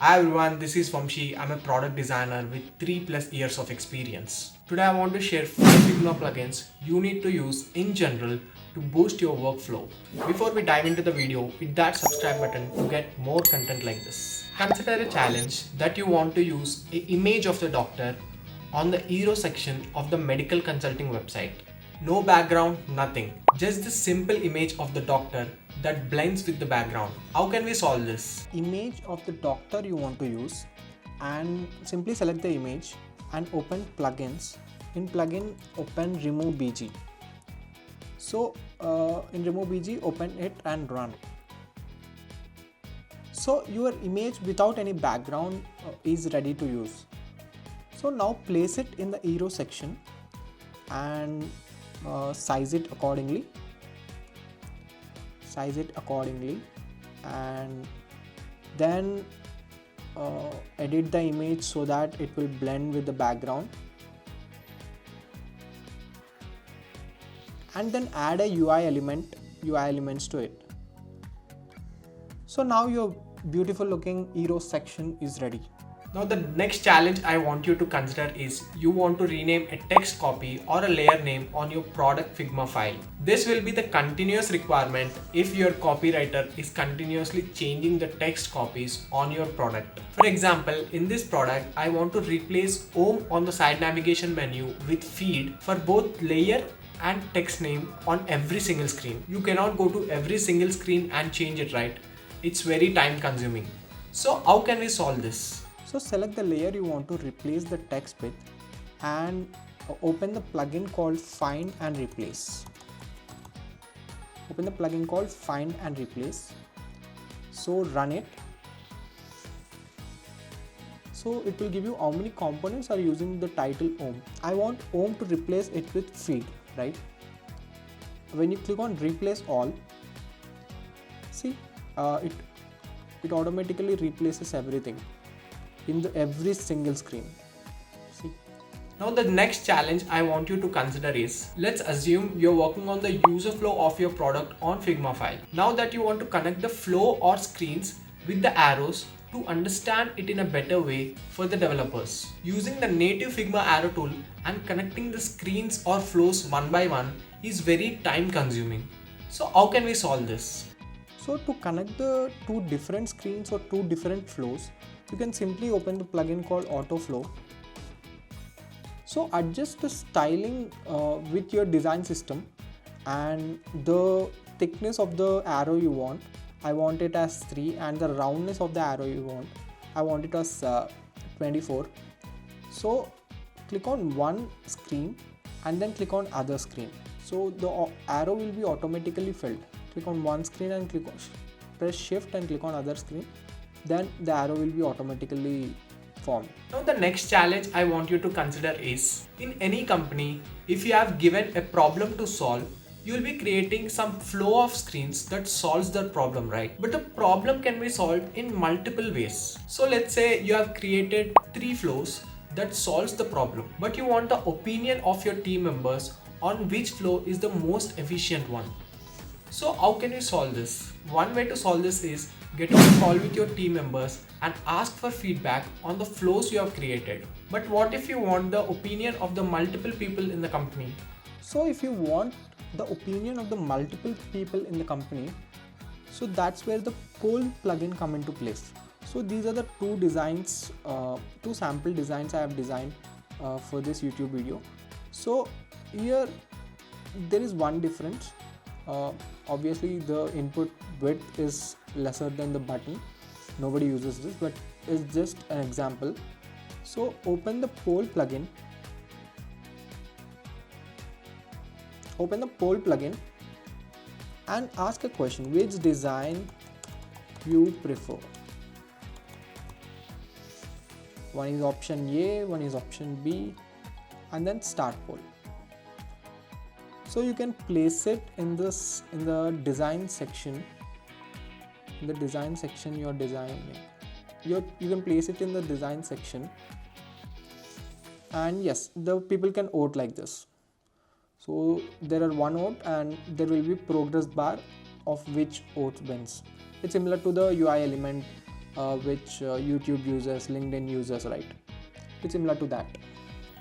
Hi everyone, this is Vamshi. I'm a product designer with 3+ years of experience. Today I want to share 5 Figma plugins you need to use in general to boost your workflow. Before we dive into the video, hit that subscribe button to get more content like this. Consider a challenge that you want to use an image of the doctor on the hero section of the medical consulting website. No background, nothing. Just the simple image of the doctor that blends with the background. How can we solve this? Image of the doctor you want to use, and simply select the image and open plugins. In plugin, open remove bg. So in remove bg, open it and run. So your image without any background is ready to use. So now place it in the hero section and size it accordingly. And then edit the image so that it will blend with the background, and then add a UI elements to it. So now your beautiful looking hero section is ready. Now the next challenge I want you to consider is you want to rename a text copy or a layer name on your product Figma file. This will be the continuous requirement if your copywriter is continuously changing the text copies on your product. For example, in this product, I want to replace home on the side navigation menu with feed for both layer and text name on every single screen. You cannot go to every single screen and change it, right? It's very time consuming. So how can we solve this? So select the layer you want to replace the text with and open the plugin called Find and Replace. So run it. So it will give you how many components are using the title home. I want home to replace it with feed, right? When you click on replace all, see it automatically replaces everything in every single screen. See. Now the next challenge I want you to consider is, let's assume you're working on the user flow of your product on Figma file. Now that you want to connect the flow or screens with the arrows to understand it in a better way for the developers. Using the native Figma arrow tool and connecting the screens or flows one by one is very time consuming. So how can we solve this? So to connect the two different screens or two different flows, you can simply open the plugin called Auto Flow. So adjust the styling with your design system and the thickness of the arrow you want. I want it as 3, and the roundness of the arrow you want, I want it as 24. So click on one screen and then click on other screen. So the arrow will be automatically filled. Click on one screen and press shift and click on other screen. Then the arrow will be automatically formed. Now the next challenge I want you to consider is, in any company, if you have given a problem to solve, you will be creating some flow of screens that solves that problem, right? But the problem can be solved in multiple ways. So let's say you have created 3 flows that solves the problem, but you want the opinion of your team members on which flow is the most efficient one. So how can you solve this? One way to solve this is get on a call with your team members and ask for feedback on the flows you have created. But what if you want the opinion of the multiple people in the company? So if you want the opinion of the multiple people in the company, so that's where the poll plugin come into place. So these are the two designs, two sample designs I have designed for this YouTube video. So here there is one difference. Obviously the input width is lesser than the button. Nobody uses this, but it's just an example. So open the poll plugin. And ask a question: which design you prefer? One is option A, one is option B, and then start poll. So you can place it in the design section. In the design section you're designing. You can place it in the design section, and yes, the people can vote like this. So there are one vote and there will be progress bar of which vote wins. It's similar to the UI element which YouTube users, LinkedIn users, right? It's similar to that.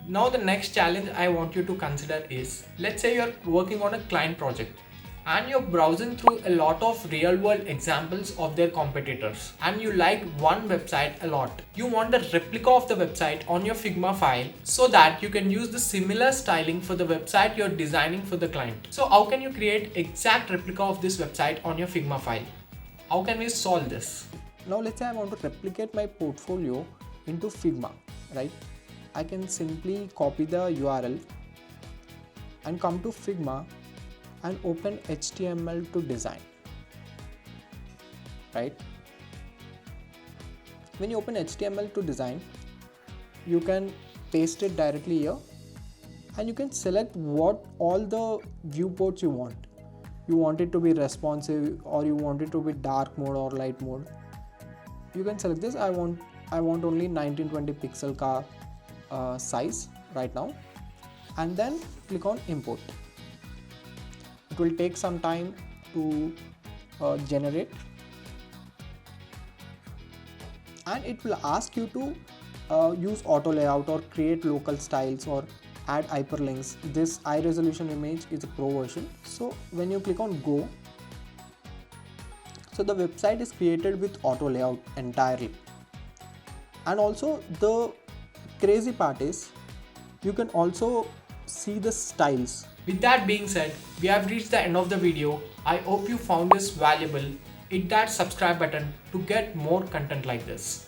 Now the next challenge I want you to consider is, let's say you're working on a client project and you're browsing through a lot of real world examples of their competitors and you like one website a lot. You want a replica of the website on your Figma file so that you can use the similar styling for the website you're designing for the client. So how can you create exact replica of this website on your Figma file? How can we solve this? Now let's say I want to replicate my portfolio into Figma, right? I can simply copy the URL and come to Figma and open HTML to design, right? When you open HTML to design, you can paste it directly here and you can select what all the viewports you want. You want it to be responsive or you want it to be dark mode or light mode. You can select this. I want only 1920 pixel ka size right now, and then click on import. It will take some time to generate, and it will ask you to use auto layout or create local styles or add hyperlinks. This high resolution image is a pro version. So when you click on go, so the website is created with auto layout entirely. And also the crazy part is you can also see the styles. With that being said, we have reached the end of the video. I hope you found this valuable. Hit that subscribe button to get more content like this.